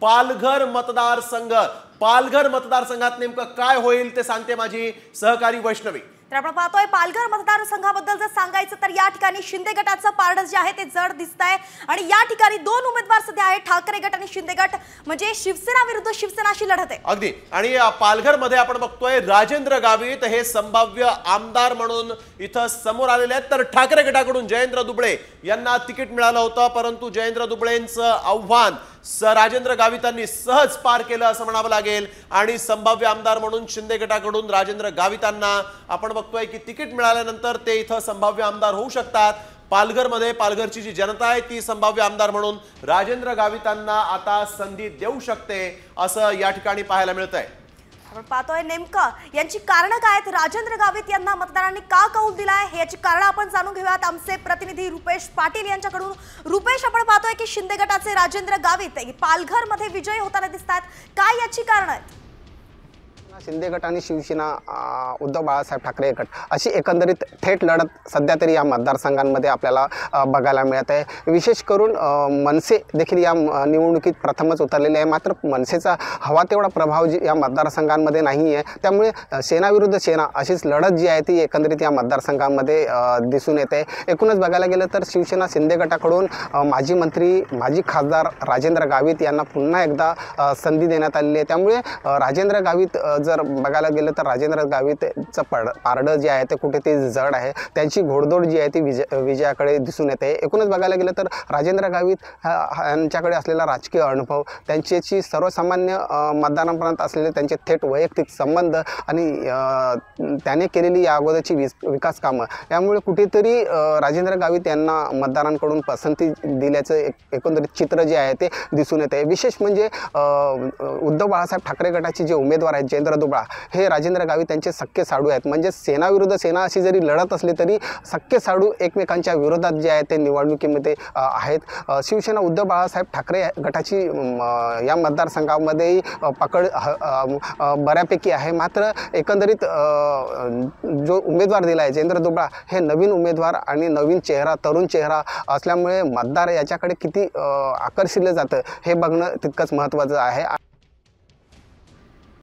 पालघर मतदारसंघ, पालघर मतदारसंघात नेमकं काय होईल ते सांगते माझी सहकारी वैष्णवी। तर आपण पाहतोय पालघर मतदारसंघाबद्दल जर सांगायचं तर या ठिकाणी शिंदे गटाचं पारडं जे आहे ते जड दिसतंय आणि या ठिकाणी दोन उमेदवार सध्या आहेत, ठाकरे गट आणि शिंदे गट, म्हणजे शिवसेना विरुद्ध शिवसेनाशी लढत आहे। अगदी, आणि पालघर मध्ये आपण बघतोय राजेंद्र गावित हे संभाव्य आमदार म्हणून इथं समोर आलेले आहेत। तर ठाकरे गटाकडून जयेंद्र दुबळे यांना तिकीट मिळालं होतं, परंतु जयेंद्र दुबळेंचं आव्हान राजेंद्र गावितांनी सहज पार केलं असं म्हणावं लागेल आणि संभाव्य आमदार म्हणून शिंदे गटाकडून राजेंद्र गावितांना आपण बघतोय की तिकीट मिळाल्यानंतर ते इथं संभाव्य आमदार होऊ शकतात। पालघरमध्ये पालघरची जी जनता आहे ती संभाव्य आमदार म्हणून राजेंद्र गावितांना आता संधी देऊ शकते असं या ठिकाणी पाहायला मिळतंय। आपण पाहतोय नेमकं यांची कारणं काय आहेत, राजेंद्र गावित यांना मतदारांनी का कौल दिलाय हे याची कारणं आपण जाणून घेऊयात आमचे प्रतिनिधी रुपेश पाटील यांच्याकडून। रुपेश, आपण पाहतोय की शिंदे गटाचे राजेंद्र गावित पालघर मध्ये विजयी होताना दिसतात, काय याची कारणं आहेत? शिंदे गट आणि शिवसेना उद्धव बाळासाहेब ठाकरे गट अशी एकंदरीत थेट लढत सध्या तरी या मतदारसंघांमध्ये आपल्याला बघायला मिळत आहे। विशेष करून मनसे देखील या निवडणुकीत प्रथमच उतरलेले आहे, मात्र मनसेचा हवा तेवढा प्रभाव या मतदारसंघांमध्ये नाही आहे, त्यामुळे सेना विरुद्ध सेना अशीच लढत जी आहे ती एकंदरीत या मतदारसंघांमध्ये दिसून येते। एकूणच बघायला गेलं तर शिवसेना शिंदे गटाकडून माजी मंत्री माजी खासदार राजेंद्र गावित यांना पुन्हा एकदा संधी देण्यात आलेली आहे, त्यामुळे राजेंद्र गावित जर बघायला गेलं तर राजेंद्र गावितचं पारडं जे आहे ते कुठे ते जड आहे, त्यांची घोडदौड जी आहे ती विजयाकडे दिसून येते। एकूणच बघायला गेलं तर राजेंद्र गावित यांच्याकडे असलेला राजकीय अनुभव, त्यांच्याशी सर्वसामान्य मतदारांपर्यंत असलेले त्यांचे थेट वैयक्तिक संबंध आणि त्याने केलेली या अगोदरची विकास कामं यामुळे कुठेतरी राजेंद्र गावित यांना मतदारांकडून पसंती दिल्याचं एकंदरीत चित्र जे आहे ते दिसून येते। विशेष म्हणजे उद्धव बाळासाहेब ठाकरे गटाचे जे उमेदवार आहेत जयेंद्र दुबळा हे राजेंद्र गावित त्यांचे सख्खे साडू आहेत, म्हणजे सेना विरुद्ध सेना अशी जरी लढत असली तरी सख्खे साडू एकमेकांच्या विरोधात जे आहे ते निवडणुकीमध्ये आहेत। शिवसेना उद्धव बाळासाहेब ठाकरे गटाची या मतदारसंघामध्येही पकड बऱ्यापैकी आहे, मात्र एकंदरीत जो उमेदवार दिला आहे जयेंद्र दुबळा हे नवीन उमेदवार आणि नवीन चेहरा, तरुण चेहरा असल्यामुळे मतदार याच्याकडे किती आकर्षिले जातं हे बघणं तितकंच महत्त्वाचं आहे।